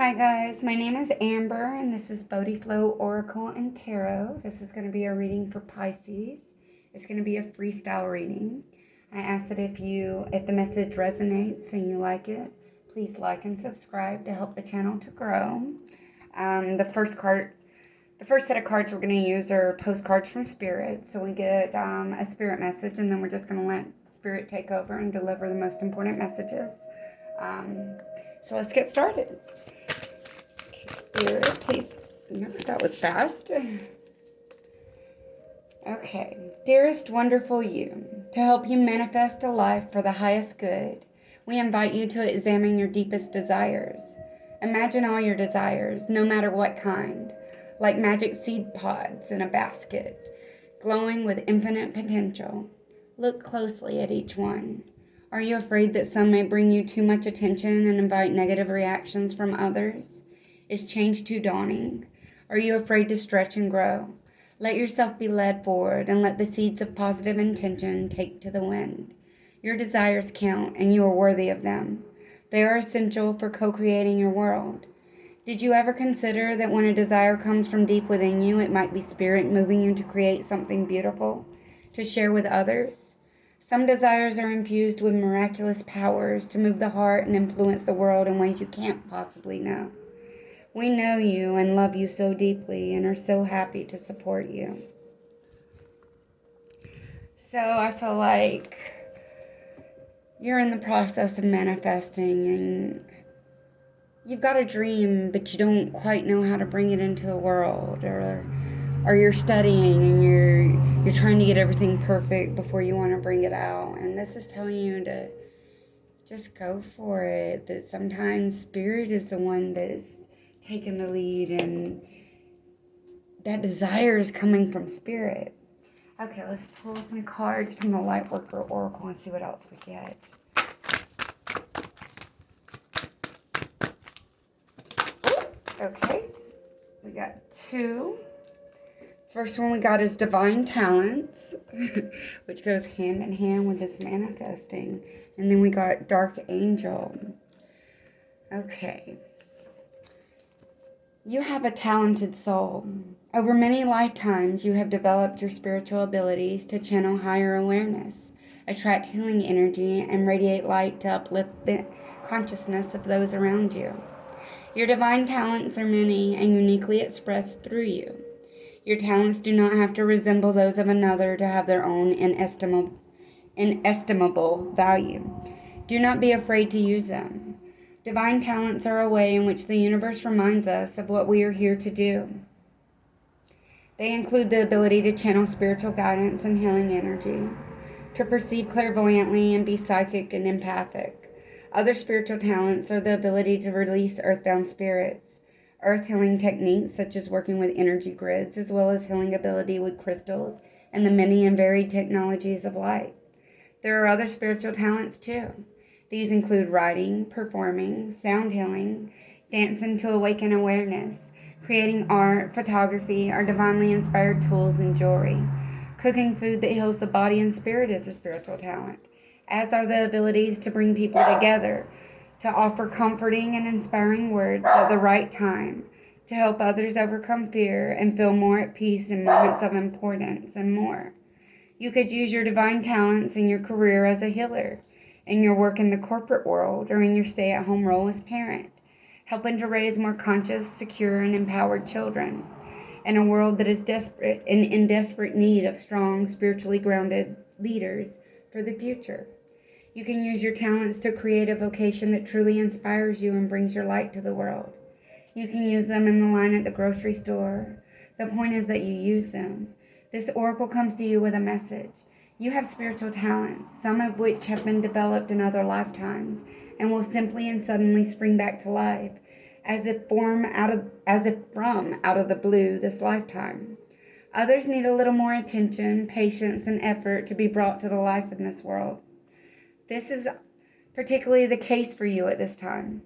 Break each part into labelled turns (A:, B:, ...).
A: Hi guys, my name is Amber and this is Bodhi Flow Oracle and Tarot. This is going to be a reading for Pisces. It's going to be a freestyle reading. I ask that if the message resonates and you like it, please like and subscribe to help the channel to grow. The first set of cards we're going to use are postcards from Spirit. So we get a spirit message and then we're just going to let Spirit take over and deliver the most important messages. So let's get started. Okay, Spirit, please. No, that was fast. Okay. Dearest wonderful you, to help you manifest a life for the highest good, we invite you to examine your deepest desires. Imagine all your desires, no matter what kind, like magic seed pods in a basket, glowing with infinite potential. Look closely at each one. Are you afraid that some may bring you too much attention and invite negative reactions from others? Is change too daunting? Are you afraid to stretch and grow? Let yourself be led forward and let the seeds of positive intention take to the wind. Your desires count and you are worthy of them. They are essential for co-creating your world. Did you ever consider that when a desire comes from deep within you, it might be Spirit moving you to create something beautiful, to share with others? Some desires are infused with miraculous powers to move the heart and influence the world in ways you can't possibly know. We know you and love you so deeply and are so happy to support you. So I feel like you're in the process of manifesting and you've got a dream, but you don't quite know how to bring it into the world, or you're studying and you're trying to get everything perfect before you want to bring it out. And this is telling you to just go for it. That sometimes Spirit is the one that's taking the lead, and that desire is coming from Spirit. Okay, let's pull some cards from the Lightworker Oracle and see what else we get. Okay, we got two. First one we got is Divine Talents, which goes hand in hand with this manifesting. And then we got Dark Angel. Okay. You have a talented soul. Over many lifetimes, you have developed your spiritual abilities to channel higher awareness, attract healing energy, and radiate light to uplift the consciousness of those around you. Your divine talents are many and uniquely expressed through you. Your talents do not have to resemble those of another to have their own inestimable value. Do not be afraid to use them. Divine talents are a way in which the universe reminds us of what we are here to do. They include the ability to channel spiritual guidance and healing energy, to perceive clairvoyantly and be psychic and empathic. Other spiritual talents are the ability to release earthbound spirits, earth healing techniques such as working with energy grids, as well as healing ability with crystals and the many and varied technologies of light. There are other spiritual talents too. These include writing, performing, sound healing, dancing to awaken awareness, creating art, photography, or divinely inspired tools and jewelry. Cooking food that heals the body and spirit is a spiritual talent, as are the abilities to bring people together, to offer comforting and inspiring words at the right time, to help others overcome fear and feel more at peace in moments of importance, and more. You could use your divine talents in your career as a healer, in your work in the corporate world, or in your stay-at-home role as parent, helping to raise more conscious, secure, and empowered children in a world that is desperate and in desperate need of strong, spiritually grounded leaders for the future. You can use your talents to create a vocation that truly inspires you and brings your light to the world. You can use them in the line at the grocery store. The point is that you use them. This oracle comes to you with a message. You have spiritual talents, some of which have been developed in other lifetimes and will simply and suddenly spring back to life, as if from out of the blue this lifetime. Others need a little more attention, patience, and effort to be brought to the life in this world. This is particularly the case for you at this time.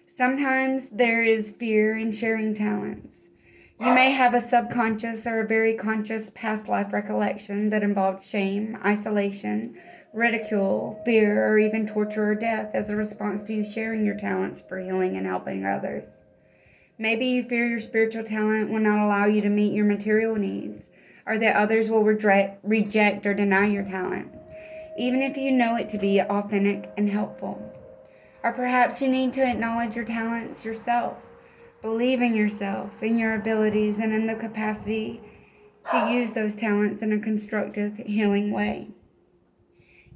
A: Sometimes there is fear in sharing talents. You may have a subconscious or a very conscious past life recollection that involved shame, isolation, ridicule, fear, or even torture or death as a response to you sharing your talents for healing and helping others. Maybe you fear your spiritual talent will not allow you to meet your material needs, or that others will reject or deny your talent, even if you know it to be authentic and helpful. Or perhaps you need to acknowledge your talents yourself, believe in yourself, in your abilities, and in the capacity to use those talents in a constructive, healing way.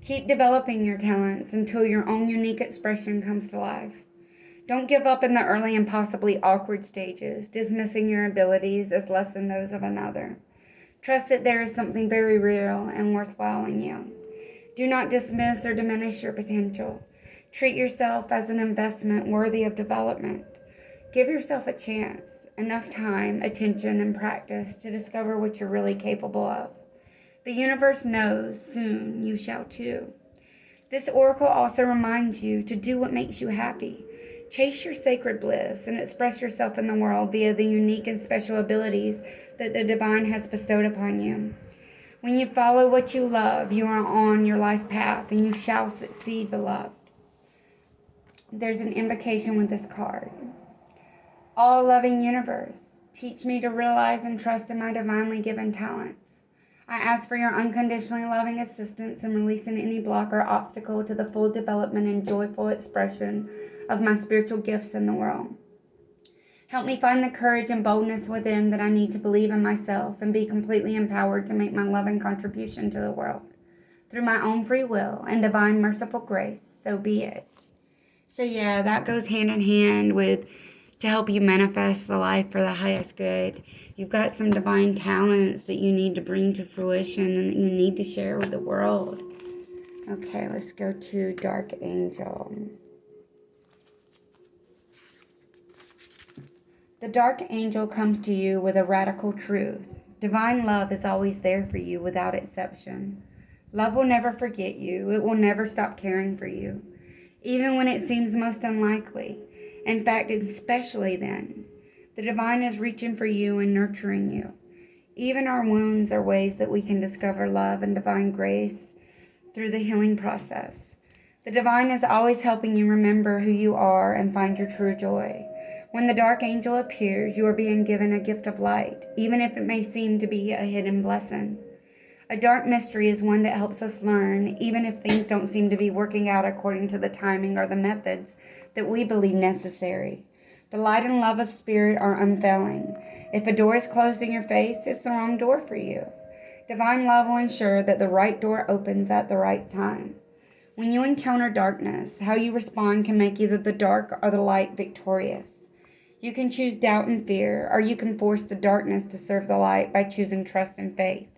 A: Keep developing your talents until your own unique expression comes to life. Don't give up in the early and possibly awkward stages, dismissing your abilities as less than those of another. Trust that there is something very real and worthwhile in you. Do not dismiss or diminish your potential. Treat yourself as an investment worthy of development. Give yourself a chance, enough time, attention, and practice to discover what you're really capable of. The universe knows soon you shall too. This oracle also reminds you to do what makes you happy. Chase your sacred bliss and express yourself in the world via the unique and special abilities that the divine has bestowed upon you. When you follow what you love, you are on your life path and you shall succeed, beloved. There's an invocation with this card. All-loving universe, teach me to realize and trust in my divinely given talents. I ask for your unconditionally loving assistance in releasing any block or obstacle to the full development and joyful expression of my spiritual gifts in the world. Help me find the courage and boldness within that I need to believe in myself and be completely empowered to make my loving contribution to the world. Through my own free will and divine merciful grace, so be it. So yeah, that goes hand in hand with to help you manifest the life for the highest good. You've got some divine talents that you need to bring to fruition and that you need to share with the world. Okay, let's go to Dark Angel. The Dark Angel comes to you with a radical truth. Divine love is always there for you without exception. Love will never forget you. It will never stop caring for you, even when it seems most unlikely. In fact, especially then, the divine is reaching for you and nurturing you. Even our wounds are ways that we can discover love and divine grace through the healing process. The divine is always helping you remember who you are and find your true joy. When the dark angel appears, you are being given a gift of light, even if it may seem to be a hidden blessing. A dark mystery is one that helps us learn, even if things don't seem to be working out according to the timing or the methods that we believe necessary. The light and love of spirit are unfailing. If a door is closed in your face, it's the wrong door for you. Divine love will ensure that the right door opens at the right time. When you encounter darkness, how you respond can make either the dark or the light victorious. You can choose doubt and fear, or you can force the darkness to serve the light by choosing trust and faith.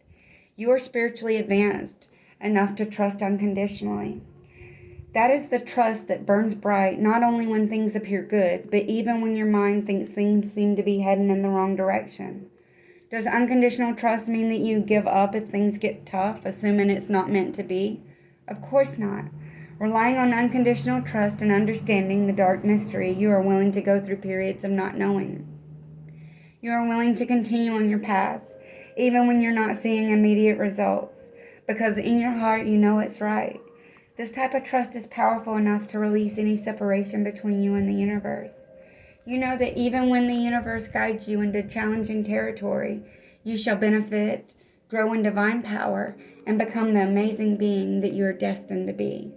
A: You are spiritually advanced enough to trust unconditionally. That is the trust that burns bright not only when things appear good, but even when your mind thinks things seem to be heading in the wrong direction. Does unconditional trust mean that you give up if things get tough, assuming it's not meant to be? Of course not. Relying on unconditional trust and understanding the dark mystery, you are willing to go through periods of not knowing. You are willing to continue on your path, even when you're not seeing immediate results, because in your heart you know it's right. This type of trust is powerful enough to release any separation between you and the universe. You know that even when the universe guides you into challenging territory, you shall benefit, grow in divine power, and become the amazing being that you are destined to be.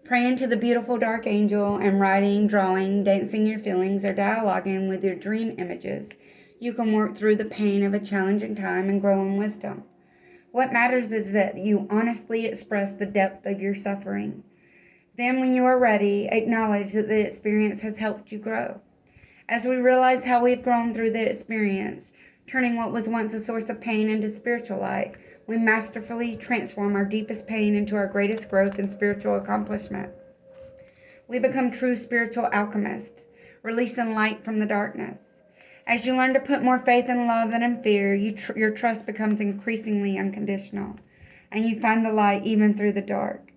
A: Praying to the beautiful dark angel and writing, drawing, dancing your feelings, or dialoguing with your dream images, you can work through the pain of a challenging time and grow in wisdom. What matters is that you honestly express the depth of your suffering. Then, when you are ready, acknowledge that the experience has helped you grow. As we realize how we've grown through the experience, turning what was once a source of pain into spiritual light, we masterfully transform our deepest pain into our greatest growth and spiritual accomplishment. We become true spiritual alchemists, releasing light from the darkness. As you learn to put more faith in love than in fear, your trust becomes increasingly unconditional, and you find the light even through the dark.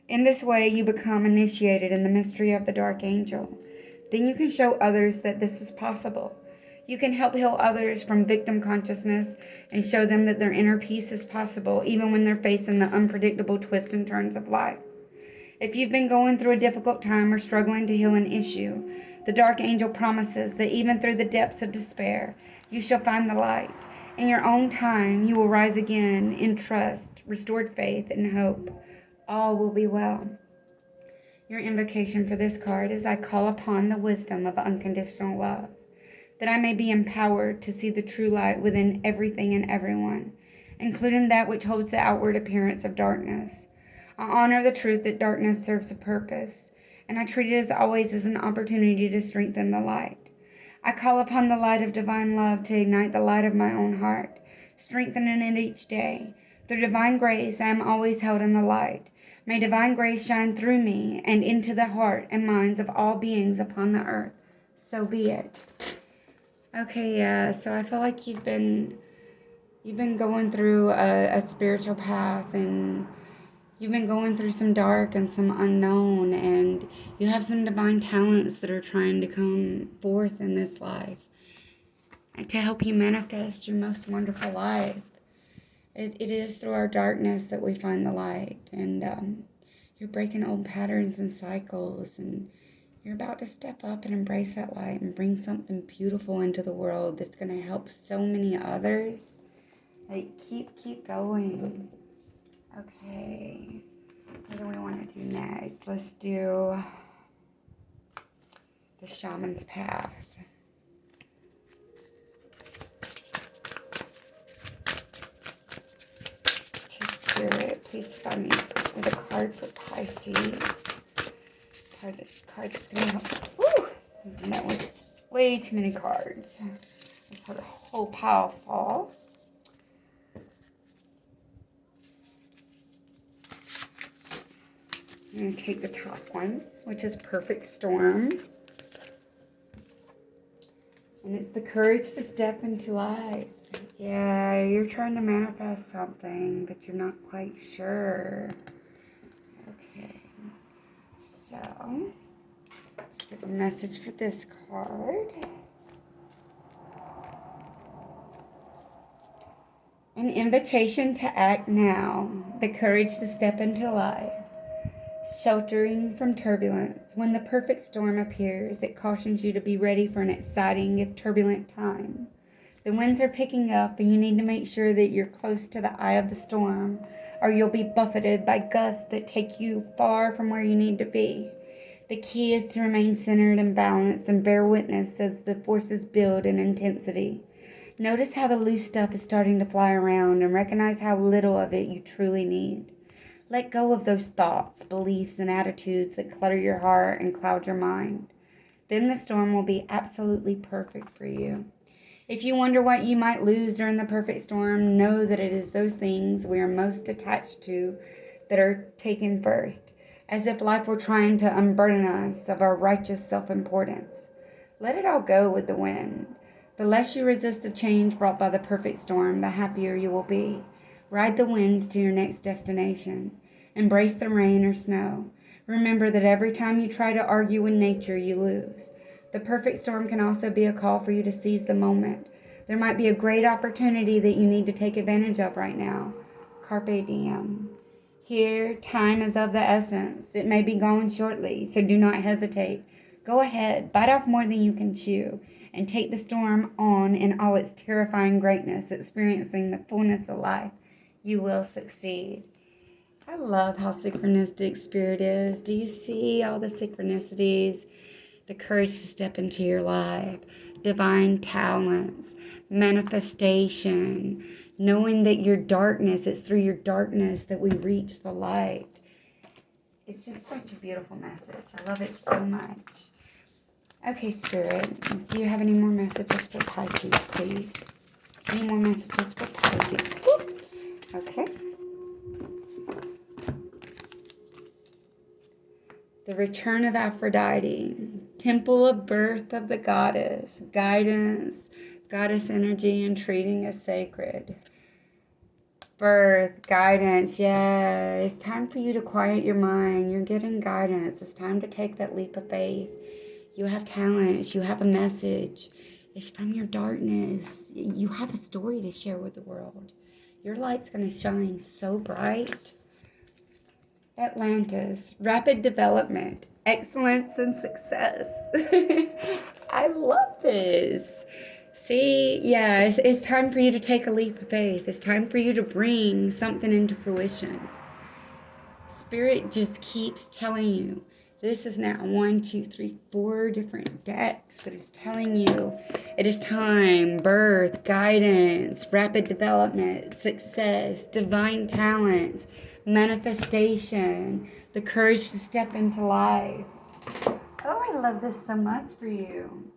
A: In this way, you become initiated in the mystery of the dark angel. Then you can show others that this is possible. You can help heal others from victim consciousness and show them that their inner peace is possible even when they're facing the unpredictable twists and turns of life. If you've been going through a difficult time or struggling to heal an issue, The dark angel promises that even through the depths of despair, you shall find the light. In your own time, you will rise again in trust, restored faith, and hope. All will be well. Your invocation for this card is, I call upon the wisdom of unconditional love, that I may be empowered to see the true light within everything and everyone, including that which holds the outward appearance of darkness. I honor the truth that darkness serves a purpose, and I treat it as always as an opportunity to strengthen the light. I call upon the light of divine love to ignite the light of my own heart, strengthening it each day. Through divine grace, I am always held in the light. May divine grace shine through me and into the heart and minds of all beings upon the earth. So be it. Okay, yeah, so I feel like you've been going through a spiritual path, and you've been going through some dark and some unknown, and you have some divine talents that are trying to come forth in this life and to help you manifest your most wonderful life. It is through our darkness that we find the light, and you're breaking old patterns and cycles, and you're about to step up and embrace that light and bring something beautiful into the world that's going to help so many others. Like, keep going. Okay, what do we want to do next? Let's do the Shaman's Path. Spirit, please provide me with a card for Pisces. Card that's going to help. Woo! And that was way too many cards. I saw the whole pile fall. I'm going to take the top one, which is Perfect Storm. And it's the courage to step into life. Yeah, you're trying to manifest something, but you're not quite sure. Okay, so let's get the message for this card. An invitation to act now, the courage to step into life. Sheltering from turbulence. When the perfect storm appears, it cautions you to be ready for an exciting, if turbulent, time. The winds are picking up, and you need to make sure that you're close to the eye of the storm, or you'll be buffeted by gusts that take you far from where you need to be. The key is to remain centered and balanced and bear witness as the forces build in intensity. Notice how the loose stuff is starting to fly around, and recognize how little of it you truly need. Let go of those thoughts, beliefs, and attitudes that clutter your heart and cloud your mind. Then the storm will be absolutely perfect for you. If you wonder what you might lose during the perfect storm, know that it is those things we are most attached to that are taken first, as if life were trying to unburden us of our righteous self-importance. Let it all go with the wind. The less you resist the change brought by the perfect storm, the happier you will be. Ride the winds to your next destination. Embrace the rain or snow. Remember that every time you try to argue with nature, you lose. The perfect storm can also be a call for you to seize the moment. There might be a great opportunity that you need to take advantage of right now. Carpe diem. Here, time is of the essence. It may be gone shortly, so do not hesitate. Go ahead, bite off more than you can chew, and take the storm on in all its terrifying greatness, experiencing the fullness of life. You will succeed. I love how synchronistic Spirit is. Do you see all the synchronicities? The courage to step into your life, divine talents, manifestation, knowing that your darkness, it's through your darkness that we reach the light. It's just such a beautiful message. I love it so much. Okay, Spirit, do you have any more messages for Pisces, please? Any more messages for Pisces? Woo! Okay. The return of Aphrodite, temple of birth of the goddess, guidance, goddess energy, and treating as sacred. Birth, guidance, yeah. It's time for you to quiet your mind. You're getting guidance. It's time to take that leap of faith. You have talents. You have a message. It's from your darkness. You have a story to share with the world. Your light's going to shine so bright. Atlantis, rapid development, excellence and success. I love this. See, yeah, it's time for you to take a leap of faith. It's time for you to bring something into fruition. Spirit just keeps telling you. This is now 1, 2, 3, 4 different decks that is telling you it is time, birth, guidance, rapid development, success, divine talents, manifestation, the courage to step into life. Oh, I love this so much for you.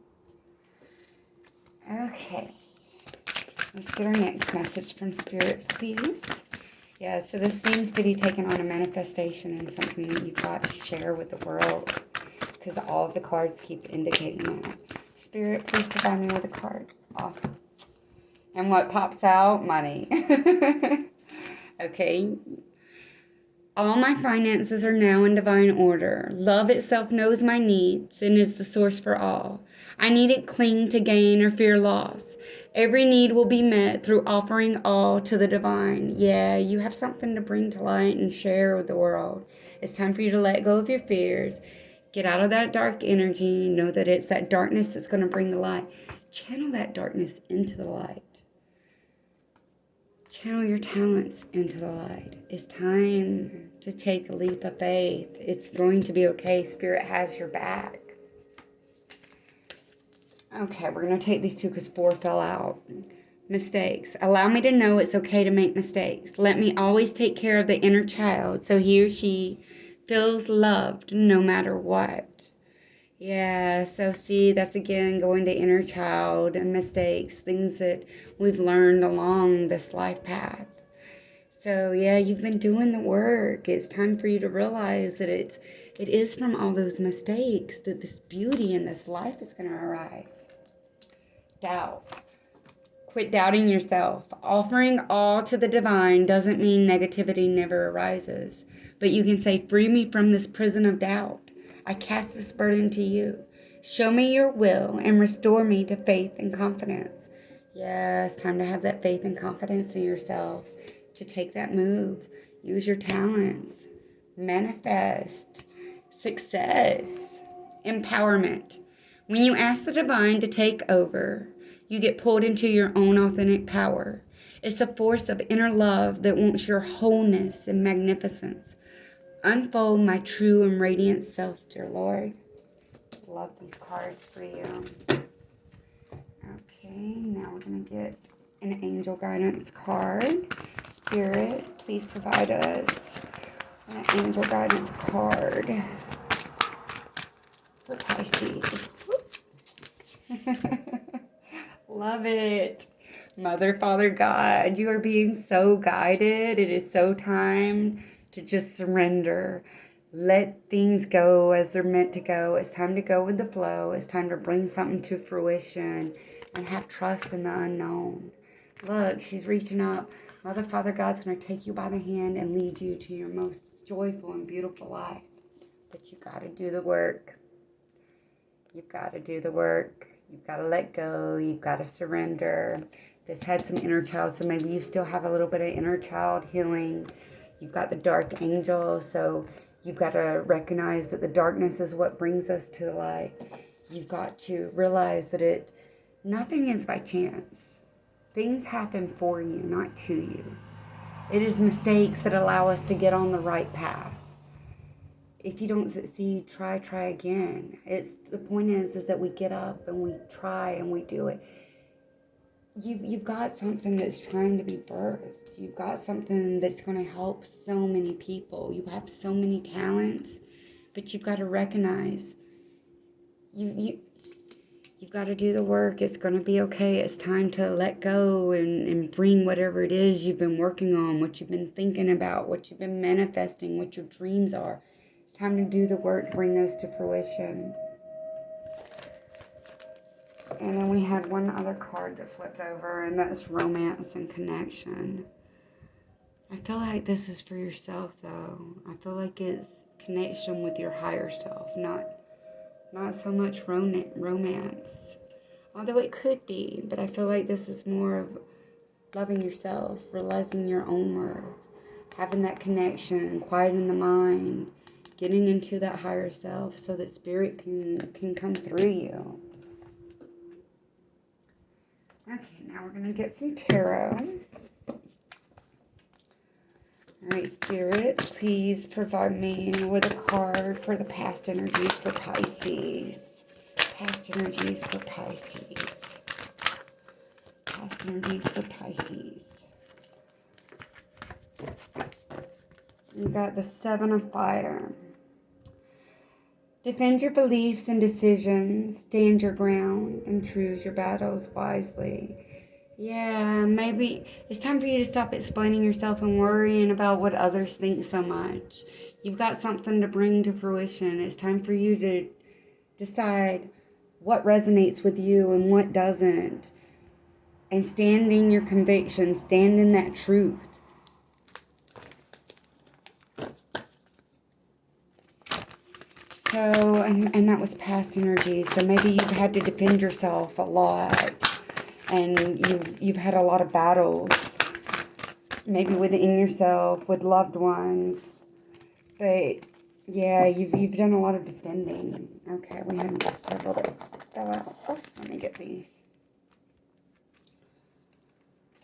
A: Okay. Let's get our next message from Spirit, please. Yeah, so this seems to be taking on a manifestation and something that you've got to share with the world, because all of the cards keep indicating that. Spirit, please provide me with a card. Awesome. And what pops out? Money. Okay. All my finances are now in divine order. Love itself knows my needs and is the source for all. I needn't cling to gain or fear loss. Every need will be met through offering all to the divine. Yeah, you have something to bring to light and share with the world. It's time for you to let go of your fears. Get out of that dark energy. Know that it's that darkness that's going to bring the light. Channel that darkness into the light. Channel your talents into the light. It's time to take a leap of faith. It's going to be okay. Spirit has your back. Okay, we're going to take these two because 4 fell out. Mistakes. Allow me to know it's okay to make mistakes. Let me always take care of the inner child so he or she feels loved no matter what. Yeah, so see, that's again going to inner child and mistakes, things that we've learned along this life path. So yeah, you've been doing the work. It's time for you to realize that it is from all those mistakes that this beauty in this life is going to arise. Doubt. Quit doubting yourself. Offering all to the divine doesn't mean negativity never arises. But you can say, free me from this prison of doubt. I cast this burden to you. Show me your will and restore me to faith and confidence. Yeah, it's time to have that faith and confidence in yourself, to take that move. Use your talents. Manifest. Success. Empowerment. When you ask the divine to take over, you get pulled into your own authentic power. It's a force of inner love that wants your wholeness and magnificence. Unfold my true and radiant self, dear Lord. Love these cards for you. Okay, now we're going to get an angel guidance card. Spirit, please provide us an angel guidance card for Pisces. Love it. Mother, Father, God, you are being so guided. It is so time to just surrender. Let things go as they're meant to go. It's time to go with the flow. It's time to bring something to fruition and have trust in the unknown. Look, she's reaching up. Mother, Father, God's going to take you by the hand and lead you to your most joyful and beautiful life. But you got to do the work. You've got to do the work. You've got to let go. You've got to surrender. This had some inner child, so maybe you still have a little bit of inner child healing. You've got the dark angel, so you've got to recognize that the darkness is what brings us to the light. You've got to realize that nothing is by chance. Things happen for you, not to you. It is mistakes that allow us to get on the right path. If you don't succeed, try again. The point is that we get up and we try and we do it. You've got something that's trying to be birthed. You've got something that's going to help so many people. You have so many talents, but you've got to recognize you've got to do the work. It's going to be okay. It's time to let go and bring whatever it is you've been working on, what you've been thinking about, what you've been manifesting, what your dreams are. It's time to do the work to bring those to fruition. And then we had one other card that flipped over, and that's romance and connection. I feel like this is for yourself, though. I feel like it's connection with your higher self, not so much romance. Although it could be, but I feel like this is more of loving yourself, realizing your own worth, having that connection, quieting the mind, getting into that higher self so that spirit can come through you. Okay, now we're going to get some tarot. All right, Spirit, please provide me with a card for the past energies for Pisces. Past energies for Pisces. Past energies for Pisces. You got the Seven of Fire. Defend your beliefs and decisions. Stand your ground and choose your battles wisely. Yeah, maybe it's time for you to stop explaining yourself and worrying about what others think so much. You've got something to bring to fruition. It's time for you to decide what resonates with you and what doesn't. And stand in your conviction. Stand in that truth. So, and that was past energy. So maybe you've had to defend yourself a lot. And you've had a lot of battles, maybe within yourself, with loved ones. But yeah, you've done a lot of defending. Okay, we had several that fell out. Oh, let me get these.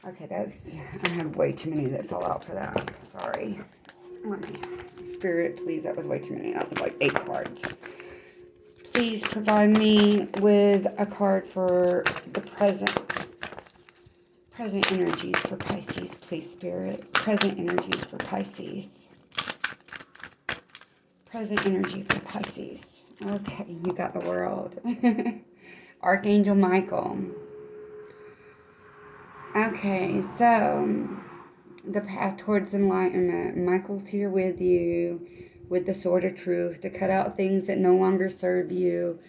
A: Okay, I have way too many that fell out for that. Sorry. Spirit, please, that was way too many. That was like 8 cards. Please provide me with a card for the present energies for Pisces, please, Spirit. Present energies for Pisces. Present energy for Pisces. Okay, you got the World. Archangel Michael. Okay, so the path towards enlightenment. Michael's here with you with the sword of truth to cut out things that no longer serve you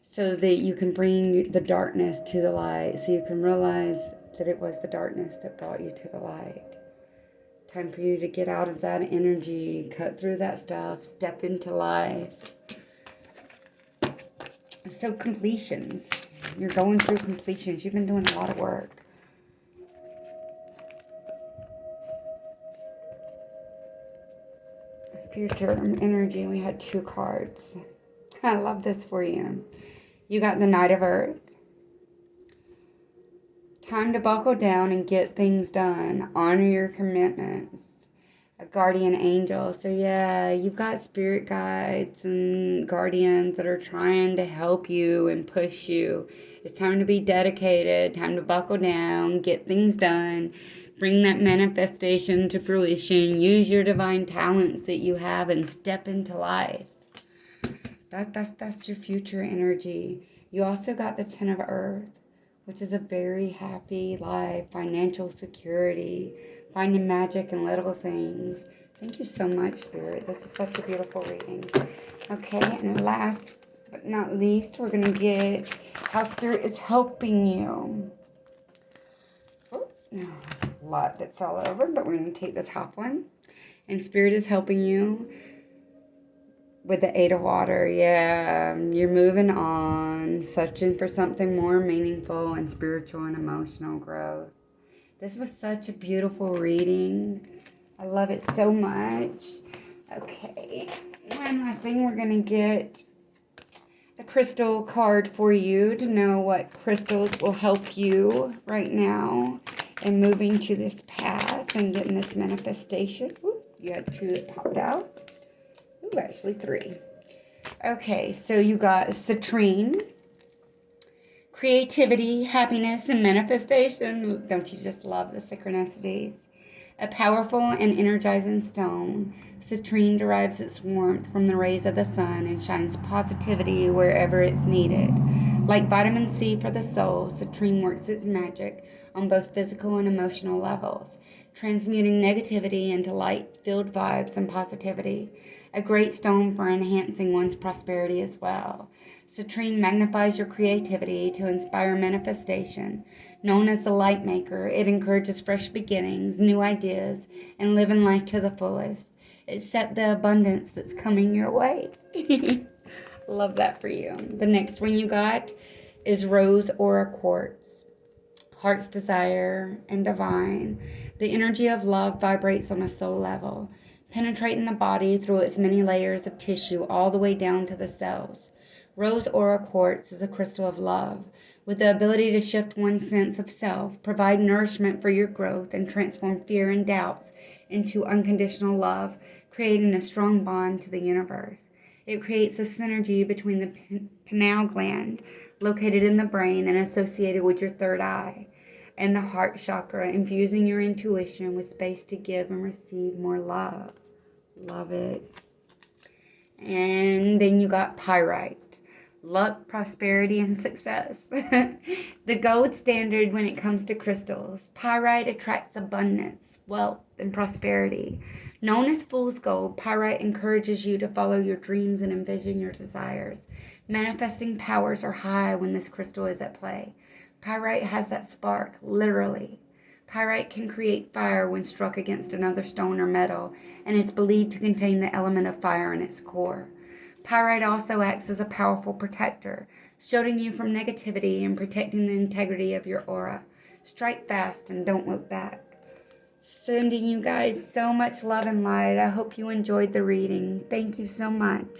A: so that you can bring the darkness to the light, so you can realize that it was the darkness that brought you to the light. Time for you to get out of that energy, cut through that stuff, step into life. So completions. You're going through completions. You've been doing a lot of work. Future energy, we had 2 cards. I love this for you. You got the Knight of Earth. Time to buckle down and get things done. Honor your commitments. A guardian angel. So yeah, you've got spirit guides and guardians that are trying to help you and push you. It's time to be dedicated. Time to buckle down, get things done. Bring that manifestation to fruition. Use your divine talents that you have and step into life. That's your future energy. You also got the Ten of Earth, which is a very happy life, financial security, finding magic in little things. Thank you so much, Spirit. This is such a beautiful reading. Okay, and last but not least, we're going to get how Spirit is helping you. Oh, there's a lot that fell over, but we're going to take the top one. And Spirit is helping you with the 8 of Water. Yeah, you're moving on, searching for something more meaningful and spiritual and emotional growth. This was such a beautiful reading. I love it so much. Okay, one last thing, we're going to get a crystal card for you to know what crystals will help you right now in moving to this path and getting this manifestation. Ooh, you had 2 that popped out. Ooh, actually 3. Okay, so you got Citrine. Creativity, happiness, and manifestation. Don't you just love the synchronicities? A powerful and energizing stone, citrine derives its warmth from the rays of the sun and shines positivity wherever it's needed. Like vitamin C for the soul, citrine works its magic on both physical and emotional levels, transmuting negativity into light-filled vibes and positivity. A great stone for enhancing one's prosperity as well. Citrine magnifies your creativity to inspire manifestation. Known as the light maker, it encourages fresh beginnings, new ideas, and living life to the fullest. Accept the abundance that's coming your way. Love that for you. The next one you got is Rose Aura Quartz. Heart's desire and divine. The energy of love vibrates on a soul level. penetrating the body through its many layers of tissue all the way down to the cells. Rose aura quartz is a crystal of love, with the ability to shift one's sense of self, provide nourishment for your growth, and transform fear and doubts into unconditional love, creating a strong bond to the universe. It creates a synergy between the pineal gland, located in the brain and associated with your third eye, and the heart chakra, infusing your intuition with space to give and receive more love. Love it. And then you got pyrite. Luck, prosperity, and success. The gold standard when it comes to crystals. Pyrite attracts abundance, wealth, and prosperity. Known as fool's gold, pyrite encourages you to follow your dreams and envision your desires. Manifesting powers are high when this crystal is at play. Pyrite has that spark, literally. Pyrite can create fire when struck against another stone or metal, and is believed to contain the element of fire in its core. Pyrite also acts as a powerful protector, shielding you from negativity and protecting the integrity of your aura. Strike fast and don't look back. Sending you guys so much love and light. I hope you enjoyed the reading. Thank you so much.